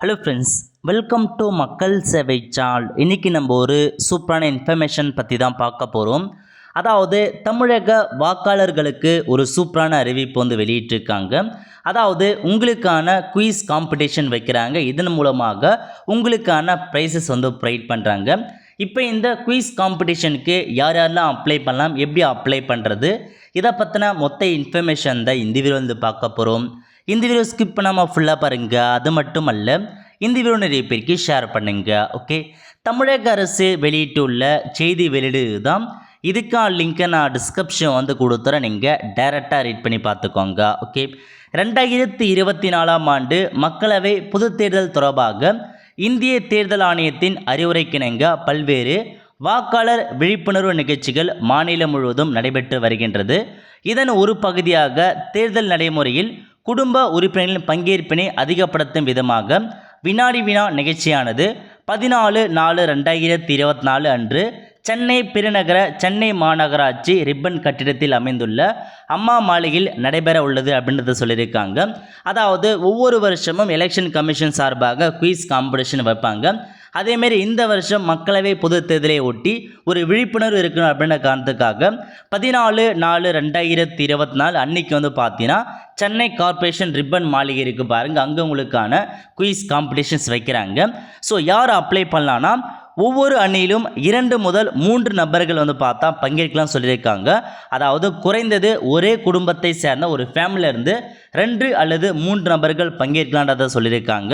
Hello friends, welcome to மக்கள் சேவை சால். இன்றைக்கி நம்ம ஒரு சூப்பரான இன்ஃபர்மேஷன் பற்றி தான் பார்க்க போகிறோம். அதாவது தமிழக வாக்காளர்களுக்கு ஒரு சூப்பரான அறிவிப்பு வெளியிட்டிருக்காங்க. அதாவது உங்களுக்கான குயிஸ் காம்படிஷன் வைக்கிறாங்க. இதன் மூலமாக உங்களுக்கான ப்ரைஸஸ் ப்ரொவைட் பண்ணுறாங்க. இப்போ இந்த குயிஸ் காம்படிஷனுக்கு யார் யாரெல்லாம் அப்ளை பண்ணலாம், எப்படி அப்ளை பண்ணுறது, இதை பற்றின மொத்த இன்ஃபர்மேஷன் தான் இந்த வீடியோ பார்க்க போகிறோம். இந்த வீடியோ ஸ்கிப் பண்ணாமல் ஃபுல்லாக பாருங்கள். அது மட்டும் அல்ல, இந்த வீடியோ நிறைய பேருக்கு ஷேர் பண்ணுங்க. ஓகே, தமிழக அரசு வெளியிட்டுள்ள செய்தி வெளியீடு தான். இதுக்கான லிங்க்கை நான் டிஸ்கிரிப்ஷன் கொடுத்துறேன். நீங்கள் டைரெக்டாக ரீட் பண்ணி பார்த்துக்கோங்க. ஓகே, 2024 ஆண்டு மக்களவை பொது தேர்தல் தொடர்பாக இந்திய தேர்தல் ஆணையத்தின் அறிவுரைக்கிணங்க பல்வேறு வாக்காளர் விழிப்புணர்வு நிகழ்ச்சிகள் மாநிலம் முழுவதும் நடைபெற்று வருகின்றது. இதன் ஒரு பகுதியாக தேர்தல் நடைமுறையில் குடும்ப உறுப்பினர்களின் பங்கேற்பினை அதிகப்படுத்தும் விதமாக வினாடி வினா நிகழ்ச்சியானது 14/4/2024 அன்று சென்னை பெருநகர சென்னை மாநகராட்சி ரிப்பன் கட்டிடத்தில் அமைந்துள்ள அம்மா மாளிகையில் நடைபெற உள்ளது அப்படின்றத சொல்லியிருக்காங்க. அதாவது ஒவ்வொரு வருஷமும் எலெக்ஷன் கமிஷன் சார்பாக குயிஸ் காம்படிஷன் வைப்பாங்க. அதேமாரி இந்த வருஷம் மக்களவை பொது தேர்தலை ஒட்டி ஒரு விழிப்புணர்வு இருக்கணும் அப்படின்ற காரணத்துக்காக 14/4/2024 அன்னைக்கு பார்த்தீங்கன்னா சென்னை கார்ப்பரேஷன் ரிப்பன் மாளிகை இருக்குது பாருங்கள், அங்கே உங்களுக்கான குயிஸ் காம்படிஷன்ஸ் வைக்கிறாங்க. ஸோ யார் அப்ளை பண்ணலான்னா ஒவ்வொரு அணியிலும் 2 முதல் 3 நபர்கள் பார்த்தா பங்கேற்கலாம் சொல்லியிருக்காங்க. அதாவது குறைந்தது ஒரே குடும்பத்தை சேர்ந்த ஒரு ஃபேமிலியிலேருந்து 2 அல்லது 3 நபர்கள் பங்கேற்கலான்றதை சொல்லியிருக்காங்க.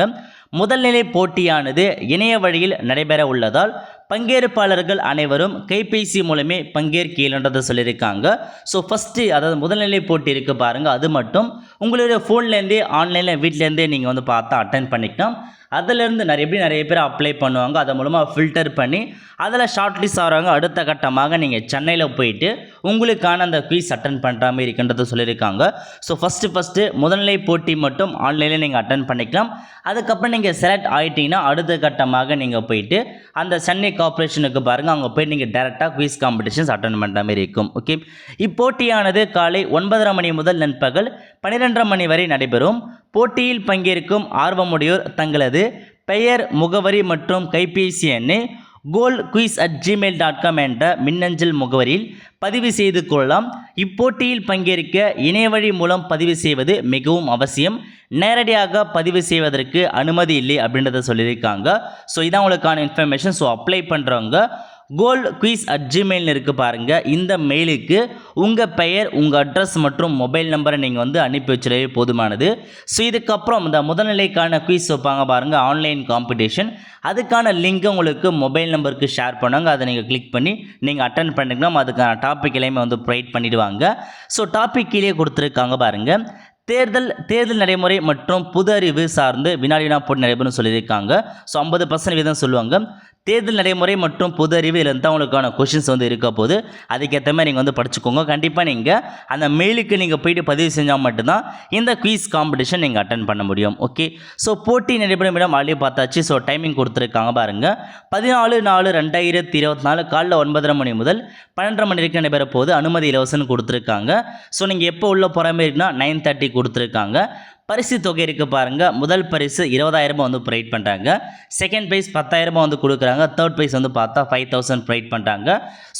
முதல்நிலை போட்டியானது இணைய வழியில் நடைபெற உள்ளதால் பங்கேற்பாளர்கள் அனைவரும் கைபேசி மூலமே பங்கேற்க இயலுன்றதை சொல்லியிருக்காங்க. ஸோ ஃபஸ்ட்டு அதாவது முதல்நிலை போட்டி இருக்குது பாருங்கள், அது மட்டும் உங்களுடைய ஃபோன்லேருந்தே ஆன்லைனில் வீட்டிலேருந்தே நீங்கள் பார்த்தா அட்டென்ட் பண்ணிக்கலாம். அதிலேருந்து நிறைய பேர் அப்ளை பண்ணுவாங்க. அதன் மூலமாக ஃபில்டர் பண்ணி அதில் ஷார்ட் லிஸ்ட் ஆகிறாங்க. அடுத்த கட்டமாக நீங்கள் சென்னையில் போயிட்டு உங்களுக்கான அந்த குயிஸ் அட்டன் பண்ணுற மாதிரி இருக்கின்றதை சொல்லியிருக்காங்க. ஸோ ஃபஸ்ட்டு முதல்நிலை போட்டி மட்டும் ஆன்லைனில் நீங்கள் அட்டன் பண்ணிக்கலாம். அதுக்கப்புறம் நீங்கள் செலக்ட் ஆகிட்டீங்கன்னா அடுத்த கட்டமாக நீங்கள் போயிட்டு அந்த சென்னை கார்ப்பரேஷனுக்கு பாருங்கள், அங்கே போய்ட்டு நீங்கள் டேரெக்டாக குயிஸ் காம்படிஷன்ஸ் அட்டன் பண்ணுற மாதிரி இருக்கும். ஓகே, இப்போட்டியானது காலை 9:30 மணி முதல் நண்பகல் 12:30 மணி வரை நடைபெறும். போட்டியில் பங்கேற்கும் ஆர்வமுடையோர் தங்களது பெயர், முகவரி மற்றும் கைபேசி எண்ணை goalquiz@gmail.com என்ற மின்னஞ்சல் முகவரியில் பதிவு செய்து கொள்ளலாம். இப்போட்டியில் பங்கேற்க இணையவழி மூலம் பதிவு செய்வது மிகவும் அவசியம். நேரடியாக பதிவு செய்வதற்கு அனுமதி இல்லை அப்படின்றத சொல்லியிருக்காங்க. ஸோ இதான் உங்களுக்கான இன்ஃபர்மேஷன். ஸோ அப்ளை பண்ணுறவங்க goalquiz@gmail இருக்குது பாருங்கள், இந்த மெயிலுக்கு உங்கள் பெயர், உங்கள் அட்ரஸ் மற்றும் மொபைல் நம்பரை நீங்கள் அனுப்பி வச்சிடவே போதுமானது. ஸோ இதுக்கப்புறம் இந்த முதல்நிலைக்கான குயிஸ் வைப்பாங்க பாருங்கள், ஆன்லைன் காம்படிஷன், அதுக்கான லிங்க் உங்களுக்கு மொபைல் நம்பருக்கு ஷேர் பண்ணுவாங்க. அதை நீங்கள் கிளிக் பண்ணி நீங்கள் அட்டன் பண்ணிக்கலாம். அதுக்கான டாபிக் எல்லாமே ப்ரொவைட் பண்ணிவிடுவாங்க. ஸோ டாபிக் கீழே கொடுத்துருக்காங்க பாருங்கள், தேர்தல் நடைமுறை மற்றும் புது அறிவு சார்ந்து வினாடி வினா போட்டி நடைபெறும் சொல்லியிருக்காங்க. ஸோ 50% வீதம் சொல்லுவாங்க. தேர்தல் நடைமுறை மற்றும் பொது அறிவு இதில் தான் உங்களுக்கான கொஷின்ஸ் இருக்க போது. அதுக்கேற்ற மாதிரி நீங்கள் படிச்சுக்கோங்க. கண்டிப்பாக நீங்கள் அந்த மெயிலுக்கு நீங்கள் போயிட்டு பதிவு செஞ்சால் மட்டும்தான் இந்த குயிஸ் காம்படிஷன் நீங்கள் அட்டன் பண்ண முடியும். ஓகே, ஸோ போட்டி நடைபெறும் இடம் ஆல்ரெடி பார்த்தாச்சு. ஸோ டைமிங் கொடுத்துருக்காங்க பாருங்கள், 14/4/2024 காலைல 9:30 மணி முதல் 12:30 மணி வரைக்கும் நடைபெற போது. அனுமதி இலவசம்னு கொடுத்துருக்காங்க. ஸோ நீங்கள் எப்போ உள்ள போகிற மாதிரி இருக்குன்னா 9:30 கொடுத்துருக்காங்க. பரிசு தொகை இருக்குது பாருங்கள், முதல் பரிசு 20,000 ப்ரொவைட் பண்ணுறாங்க. செகண்ட் ப்ரைஸ் 10,000 கொடுக்குறாங்க. தேர்ட் ப்ரைஸ் பார்த்தா 5,000 ப்ரொவைட் பண்ணுறாங்க.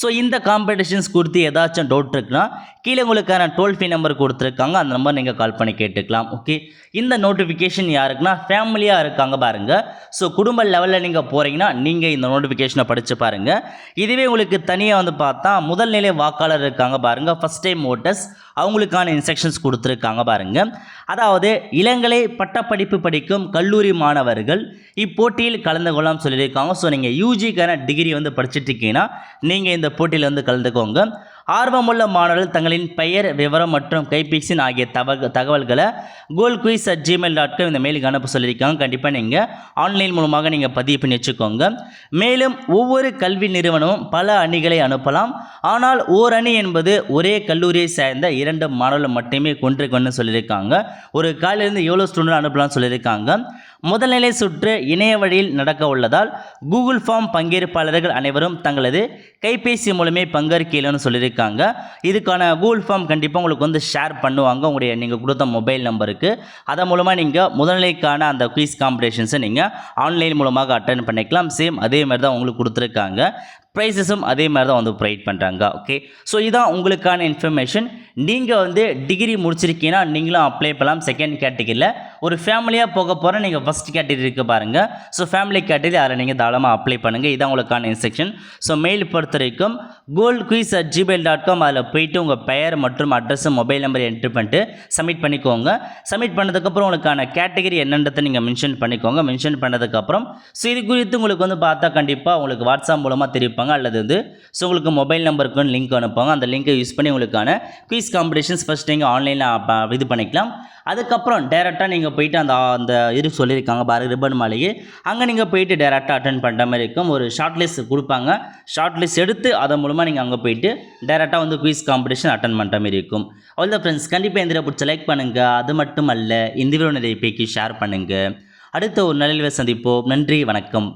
ஸோ இந்த காம்படிஷன்ஸ் கொடுத்து ஏதாச்சும் டவுட் இருக்குன்னா கீழே உங்களுக்கான டோல் ஃப்ரீ நம்பர் கொடுத்துருக்காங்க, அந்த நம்பர் நீங்கள் கால் பண்ணி கேட்டுக்கலாம். ஓகே, இந்த நோட்டிஃபிகேஷன் யாருக்குன்னா ஃபேமிலியாக இருக்காங்க பாருங்கள். ஸோ குடும்ப லெவலில் நீங்கள் போகிறீங்கன்னா நீங்கள் இந்த நோட்டிஃபிகேஷனை படித்து பாருங்கள். இதுவே உங்களுக்கு தனியாக பார்த்தா முதல்நிலை வாக்காளர் இருக்காங்க பாருங்கள், ஃபஸ்ட் டைம் ஓட்டர்ஸ், அவங்களுக்கான இன்ஸ்ட்ரக்ஷன்ஸ் கொடுத்துருக்காங்க பாருங்கள். அதாவது இளங்கலை பட்டப்படிப்பு படிக்கும் கல்லூரி மாணவர்கள் இப்போட்டியில் கலந்து கொள்ளலாம் சொல்லியிருக்காங்க. ஸோ நீங்கள் யூஜிக்கான டிகிரி படிச்சுட்டு இருக்கீங்கன்னா நீங்கள் இந்த போட்டியில் கலந்துக்கோங்க. ஆர்வமுள்ள மாணவர்கள் தங்களின் பெயர், விவரம் மற்றும் கைபேசி ஆகிய தகவல்களை goalquiz@gmail.com இந்த மெயிலுக்கு அனுப்ப சொல்லியிருக்காங்க. கண்டிப்பாக நீங்கள் ஆன்லைன் மூலமாக நீங்கள் பதிவு பண்ணி வச்சுக்கோங்க. மேலும் ஒவ்வொரு கல்வி நிறுவனமும் பல அணிகளை அனுப்பலாம். ஆனால் ஓர் அணி என்பது ஒரே கல்லூரியை சேர்ந்த 2 மாணவர்கள் மட்டுமே கொண்டிருக்கணும்னு சொல்லியிருக்காங்க. ஒரு காலையிலேருந்து எவ்வளோ ஸ்டூடெண்ட் அனுப்பலாம்னு சொல்லியிருக்காங்க. முதல்நிலை சுற்று இணைய வழியில் நடக்க உள்ளதால் கூகுள் ஃபார்ம் பங்கேற்பாளர்கள் அனைவரும் தங்களது கைபேசி மூலமே பங்கேற்கலன்னு சொல்லியிருக்காங்க. இதுக்கான கூகுள் ஃபார்ம் கண்டிப்பாக உங்களுக்கு ஷேர் பண்ணுவாங்க உங்களுடைய நீங்கள் கொடுத்த மொபைல் நம்பருக்கு. அதன் மூலமாக நீங்கள் முதல்நிலைக்கான அந்த குயிஸ் காம்படிஷன்ஸை நீங்கள் ஆன்லைன் மூலமாக அட்டென்ட் பண்ணிக்கலாம். சேம் அதே மாதிரி தான் உங்களுக்கு கொடுத்துருக்காங்க. ப்ரைஸஸும் அதே மாதிரி தான் ப்ரொவைட் பண்ணுறாங்க. ஓகே, ஸோ இதான் உங்களுக்கான இன்ஃபர்மேஷன். நீங்கள் டிகிரி முடிச்சிருக்கீங்கன்னா நீங்களும் அப்ளை பண்ணலாம். செகண்ட் கேட்டகரியில் ஒரு ஃபேமிலியாக போக போகிற நீங்கள் ஃபஸ்ட் கேட்டகரி இருக்குது பாருங்கள். ஸோ ஃபேமிலி கேட்டகரி அதில் நீங்கள் தாராளமாக அப்ளை பண்ணுங்கள். இதான் உங்களுக்கான இன்ஸ்ட்ரக்ஷன். ஸோ மெயில் பொறுத்த வரைக்கும் goldquiz@gmail.com அதில் போயிட்டு உங்கள் பெயர் மற்றும் அட்ரஸ் மொபைல் நம்பர் என்ட்ரு பண்ணிட்டு சப்மிட் பண்ணிக்கோங்க. சப்மிட் பண்ணதுக்கப்புறம் உங்களுக்கான கேட்டகரி என்னன்றதை நீங்கள் மென்ஷன் பண்ணிக்கோங்க. மென்ஷன் பண்ணதுக்கப்புறம் ஸோ இது குறித்து உங்களுக்கு பார்த்தா கண்டிப்பாக உங்களுக்கு வாட்ஸ்அப் மூலமாக தெரிவிப்பாங்க. அல்லது ஸோ உங்களுக்கு மொபைல் நம்பருக்கு லிங்க் அனுப்புவாங்க. அந்த லிங்கை யூஸ் பண்ணி உங்களுக்கான குயிஸ் காம்படிஷன்ஸ் ஃபஸ்ட் நீங்கள் ஆன்லைனில் இது பண்ணிக்கலாம். அதுக்கப்புறம் டேரெக்டாக நீங்கள் போயிட்டு அந்த இது சொல்லியிருக்காங்க பாருங்கள் ரிப்பன் மாளிகை, அங்கே நீங்கள் போயிட்டு டேரெக்டாக அட்டன் பண்ணுற மாதிரி இருக்கும். ஒரு ஷார்ட் லிஸ்ட் கொடுப்பாங்க. ஷார்ட் லிஸ்ட் எடுத்து அதன் மூலமாக நீங்கள் அங்கே போயிட்டு டேரெக்டாக குயிஸ் காம்படிஷன் அட்டன் பண்ணுற மாதிரி இருக்கும். அவ்வளோ ஃப்ரெண்ட்ஸ், கண்டிப்பாக இந்த பிடிச்ச லைக் பண்ணுங்கள். அது மட்டும் அல்ல, இந்த வீடியோ நிறைய பேருக்கு ஷேர் பண்ணுங்கள். அடுத்த ஒரு நல்ல சந்திப்போம். நன்றி, வணக்கம்.